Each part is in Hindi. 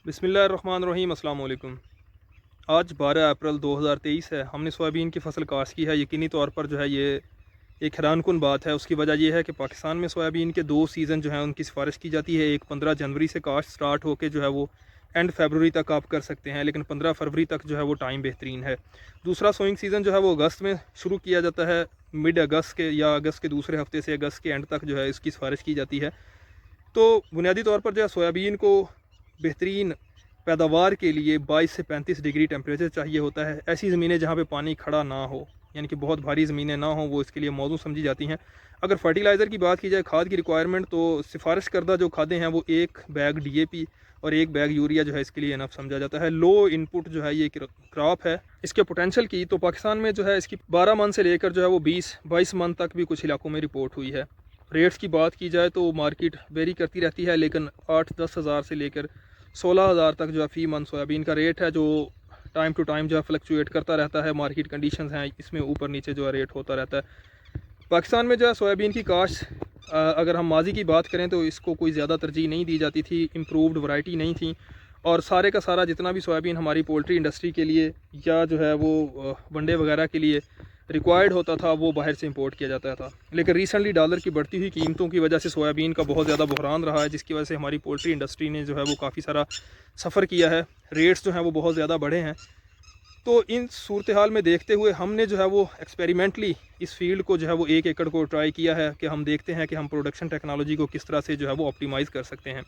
बिस्मिल्लाहिर्रहमानिर्रहीम, अस्सलाम वालेकुम। आज 12 अप्रैल 2023 है। हमने सोयाबीन की फ़सल काश्त की है। यकीनी तौर पर जो है ये एक हैरानकुन बात है। उसकी वजह ये है कि पाकिस्तान में सोयाबीन के 2 सीज़न जो हैं उनकी सिफारिश की जाती है। एक 15 जनवरी से काश्त स्टार्ट होकर जो है वो एंड फरवरी तक आप कर सकते हैं, लेकिन 15 फरवरी तक जो है वो टाइम बेहतरीन है। दूसरा सोइंग सीज़न जो है वो अगस्त में शुरू किया जाता है। मिड अगस्त के या अगस्त के दूसरे हफ्ते से अगस्त के एंड तक जो है इसकी सिफारिश की जाती है। तो बुनियादी तौर पर जो है सोयाबीन को बेहतरीन पैदावार के लिए 22 से 35 डिग्री टेम्परेचर चाहिए होता है। ऐसी ज़मीनें जहाँ पे पानी खड़ा ना हो, यानी कि बहुत भारी ज़मीनें ना हो, वो इसके लिए मौजू समझी जाती हैं। अगर फर्टिलाइज़र की बात की जाए, खाद की रिक्वायरमेंट, तो सिफारिश करदा जो खादें हैं वो 1 बैग डीएपी और 1 बैग यूरिया जो है इसके लिए इनफ समझा जाता है। लो इनपुट जो है ये क्रॉप है। इसके पोटेंशियल की तो पाकिस्तान में जो है इसकी 12 मन से लेकर जो है वो 20-22 मन तक भी कुछ इलाकों में रिपोर्ट हुई है। रेट्स की बात की जाए तो मार्केट वेरी करती रहती है, लेकिन 8-10 हज़ार से लेकर 16 हज़ार तक जो है फ़ी मन सोयाबीन का रेट है, जो टाइम टू टाइम जो है फ्लक्चुएट करता रहता है। मार्केट कंडीशंस हैं, इसमें ऊपर नीचे जो है रेट होता रहता है। पाकिस्तान में जो है सोयाबीन की काश्त अगर हम माजी की बात करें तो इसको कोई ज़्यादा तरजीह नहीं दी जाती थी। इम्प्रूव्ड वैरायटी नहीं थी, और सारे का सारा जितना भी सोयाबीन हमारी पोल्ट्री इंडस्ट्री के लिए या जो है वो वनडे वगैरह के लिए रिक्वायर्ड होता था वो बाहर से इंपोर्ट किया जाता था। लेकिन रिसेंटली डॉलर की बढ़ती हुई कीमतों की वजह से सोयाबीन का बहुत ज़्यादा बहरान रहा है, जिसकी वजह से हमारी पोल्ट्री इंडस्ट्री ने जो है वो काफ़ी सारा सफ़र किया है। रेट्स जो हैं वो बहुत ज़्यादा बढ़े हैं। तो इन सूरत हाल में देखते हुए हमने जो है वो एक्सपेरिमेंटली इस फील्ड को जो है वो 1 एकड़ को ट्राई किया है कि हम देखते हैं कि हम प्रोडक्शन टेक्नोलॉजी को किस तरह से जो है वो ऑप्टिमाइज़ कर सकते हैं।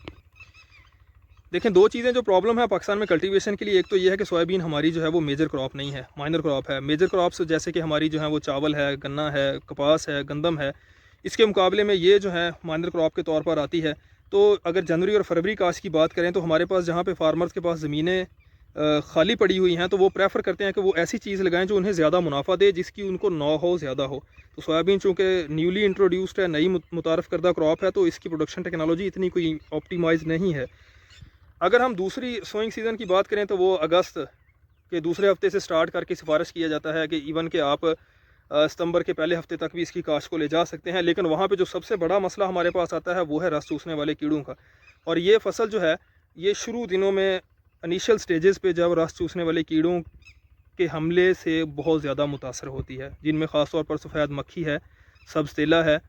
देखें, 2 चीज़ें जो प्रॉब्लम है पाकिस्तान में कल्टीवेशन के लिए, एक तो ये है कि सोयाबीन हमारी जो है वो मेजर क्रॉप नहीं है, माइनर क्रॉप है। मेजर क्रॉप्स जैसे कि हमारी जो है वो चावल है, गन्ना है, कपास है, गंदम है, इसके मुकाबले में ये जो है माइनर क्रॉप के तौर पर आती है। तो अगर जनवरी और फरवरी काश्त की बात करें तो हमारे पास जहाँ पे फार्मर्स के पास ज़मीनें खाली पड़ी हुई हैं, तो वो प्रेफर करते हैं कि वो ऐसी चीज़ लगाएं जो उन्हें ज़्यादा मुनाफा दे, जिसकी उनको नो हो ज़्यादा हो। तो सोयाबीन चूँकि न्यूली इंट्रोड्यूस्ड है, नई मुतारफ़ करदा क्रॉप है, तो इसकी प्रोडक्शन टेक्नोलॉजी इतनी कोई ऑप्टिमाइज़ नहीं है। अगर हम दूसरी सोइंग सीज़न की बात करें तो वो अगस्त के दूसरे हफ्ते से स्टार्ट करके सिफारिश किया जाता है कि इवन कि आप सितंबर के पहले हफ्ते तक भी इसकी काश्त को ले जा सकते हैं। लेकिन वहाँ पे जो सबसे बड़ा मसला हमारे पास आता है वो है रस चूसने वाले कीड़ों का। और ये फसल जो है ये शुरू दिनों में इनिशियल स्टेजेस पे जब रस चूसने वाले कीड़ों के हमले से बहुत ज़्यादा मुतासर होती है, जिनमें ख़ास तौर पर सफ़ेद मक्खी है, सब्ज़ है,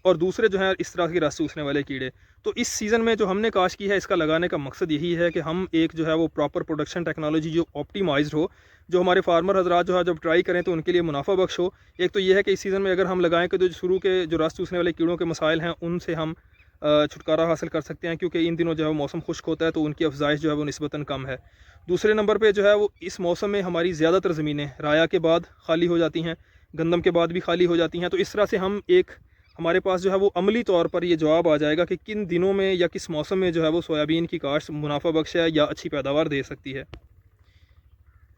और दूसरे जो हैं इस तरह के रस चूसने वाले कीड़े। तो इस सीज़न में जो हमने काश्त की है, इसका लगाने का मकसद यही है कि हम एक जो है वो प्रॉपर प्रोडक्शन टेक्नोलॉजी जो ऑप्टिमाइज़्ड हो, जो हमारे फार्मर हज़रात जो है जब ट्राई करें तो उनके लिए मुनाफा बख्श हो। एक तो ये है कि इस सीज़न में अगर हम लगाएँ कि जो शुरू के जो रस चूसने वाले कीड़ों के मसाइल हैं उनसे हम छुटकारा हासिल कर सकते हैं, क्योंकि इन दिनों जो है मौसम खुश्क होता है तो उनकी अफजाइश जो है वो निस्बतन कम है। दूसरे नंबर पे जो है वो इस मौसम में हमारी ज़्यादातर ज़मीनें राया के बाद खाली हो जाती हैं, गंदम के बाद भी खाली हो जाती हैं। तो इस तरह से हम एक हमारे पास जो है वो अमली तौर पर ये जवाब आ जाएगा कि किन दिनों में या किस मौसम में जो है वो सोयाबीन की काश्त मुनाफा बख्श है या अच्छी पैदावार दे सकती है।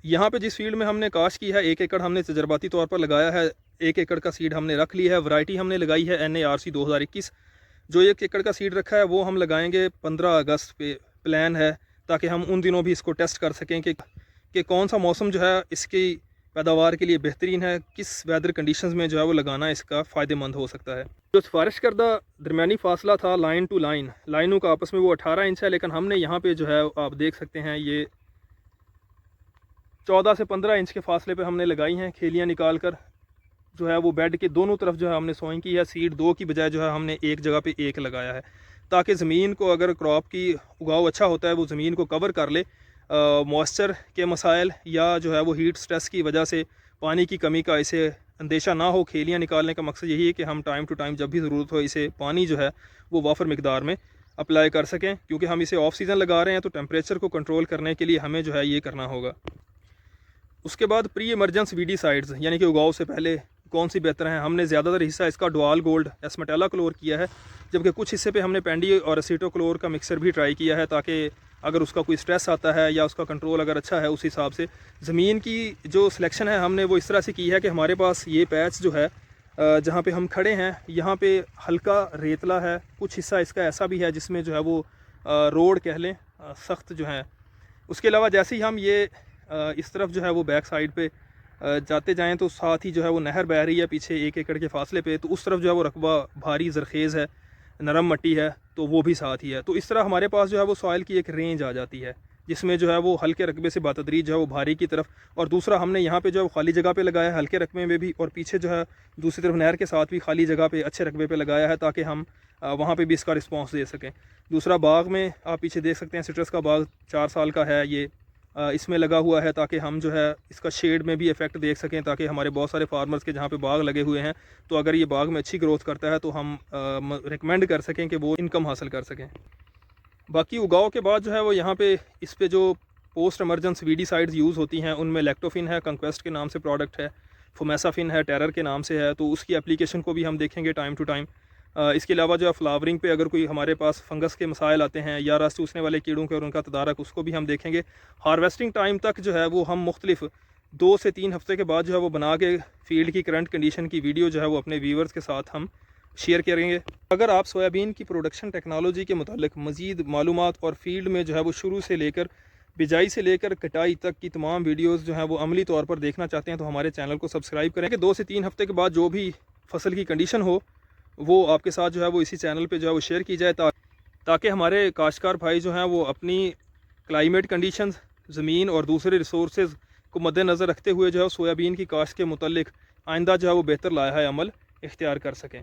यहाँ पे जिस फील्ड में हमने काश्त की है, 1 एकड़ हमने तजर्बाती तौर पर लगाया है। 1 एकड़ का सीड हमने रख लिया है। वैरायटी हमने लगाई है NARC 2021। जो 1 एकड़ का सीड रखा है वो हम लगाएंगे 15 अगस्त पे, प्लान है, ताकि हम उन दिनों भी इसको टेस्ट कर सकें कि कौन सा मौसम जो है इसकी पैदावार के लिए बेहतरीन है, किस वेदर कंडीशंस में जो है वो लगाना इसका फ़ायदेमंद हो सकता है। जो सिफारिश करदा दरमियानी फासला था लाइन टू लाइन, लाइनों का आपस में वो 18 इंच है, लेकिन हमने यहाँ पे जो है आप देख सकते हैं ये 14 से 15 इंच के फासले पे हमने लगाई हैं खेलियाँ निकाल कर। जो है वो बेड के दोनों तरफ जो है हमने सोइंग की है। सीड 2 की बजाय जो है हमने एक जगह पे एक लगाया है, ताकि ज़मीन को, अगर क्रॉप की उगाव अच्छा होता है, वो ज़मीन को कवर कर ले। मॉइस्चर के मसाइल या जो है वो हीट स्ट्रेस की वजह से पानी की कमी का इसे अंदेशा ना हो। खेलियाँ निकालने का मकसद यही है कि हम टाइम टू टाइम जब भी ज़रूरत हो इसे पानी जो है वो वाफर मिकदार में अप्लाई कर सकें, क्योंकि हम इसे ऑफ सीज़न लगा रहे हैं तो टेम्परेचर को कंट्रोल करने के लिए हमें जो है ये करना होगा। उसके बाद प्री इमरजेंस वीडीसाइड्स, यानी कि उगाव से पहले कौन सी बेहतर है। हमने ज़्यादातर हिस्सा इसका डुआल गोल्ड एस्मेटेला क्लोर किया है, जबकि कुछ हिस्से पे हमने पेंडी और एसीटोक्लोर का मिक्सर भी ट्राई किया है, ताकि अगर उसका कोई स्ट्रेस आता है या उसका कंट्रोल अगर अच्छा है, उस हिसाब से ज़मीन की जो सिलेक्शन है हमने वो इस तरह से की है कि हमारे पास ये पैच जो है जहाँ पे हम खड़े हैं यहाँ पे हल्का रेतला है, कुछ हिस्सा इसका ऐसा भी है जिसमें जो है वो रोड कह लें सख्त जो है। उसके अलावा जैसे ही हम ये इस तरफ जो है वो बैक साइड पे जाते जाएं तो साथ ही जो है वो नहर बह रही है पीछे 1 एकड़ के फासले पे, तो उस तरफ जो है वो रकबा भारी ज़रखेज़ है। नरम मट्टी है तो वो भी साथ ही है। तो इस तरह हमारे पास जो है वो सॉइल की एक रेंज आ जाती है, जिसमें जो है वो हल्के रकबे से बातदरीज जो है वो भारी की तरफ। और दूसरा हमने यहाँ पे जो है वो खाली जगह पे लगाया है हल्के रकबे में भी, और पीछे जो है दूसरी तरफ नहर के साथ भी खाली जगह पे अच्छे रकबे पे लगाया है, ताकि हम वहाँ पे भी इसका रिस्पांस दे सकें। दूसरा बाग में आप पीछे देख सकते हैं सिट्रस का बाग 4 साल का है ये, इसमें लगा हुआ है ताकि हम जो है इसका शेड में भी इफ़ेक्ट देख सकें, ताकि हमारे बहुत सारे फार्मर्स के जहाँ पे बाग लगे हुए हैं तो अगर ये बाग में अच्छी ग्रोथ करता है तो हम रिकमेंड कर सकें कि वो इनकम हासिल कर सकें। बाकी उगाव के बाद जो है वो यहाँ पे इस पे जो पोस्ट एमरजेंस वीडीसाइड्स यूज़ होती हैं उनमें लैक्टोफिन है, कंक्वेस्ट के नाम से प्रोडक्ट है, फोमेसाफिन है, टेरर के नाम से है, तो उसकी एप्लीकेशन को भी हम देखेंगे टाइम टू टाइम। इसके अलावा जो है फ्लावरिंग पे अगर कोई हमारे पास फंगस के मसाइल आते हैं या रस चूसने वाले कीड़ों के और उनका तदारक, उसको भी हम देखेंगे। हार्वेस्टिंग टाइम तक जो है वो हम मुख्तलिफ 2 से 3 हफ्ते के बाद जो है वो बना के फील्ड की करंट कंडीशन की वीडियो जो है वो अपने व्यूवर्स के साथ हम शेयर करेंगे। अगर आप सोयाबीन की प्रोडक्शन टेक्नोलॉजी के मुतालिक मज़ीद मालूमात और फील्ड में जो है वो शुरू से लेकर बिजाई से लेकर कटाई तक की तमाम वीडियोस जो हैं वो अमली तौर पर देखना चाहते हैं तो हमारे चैनल को सब्सक्राइब करें कि 2 से 3 हफ्ते के बाद जो भी फसल की कंडीशन हो वो आपके साथ जो है वो इसी चैनल पे जो है वो शेयर की जाए, ताकि हमारे काश्तकार भाई जो हैं वो अपनी क्लाइमेट कंडीशंस, ज़मीन और दूसरे रिसोर्सेज को मद्देनज़र रखते हुए जो है सोयाबीन की काश्त के मुतालिक आइंदा जो है वो बेहतर लाया है अमल इख्तियार कर सकें।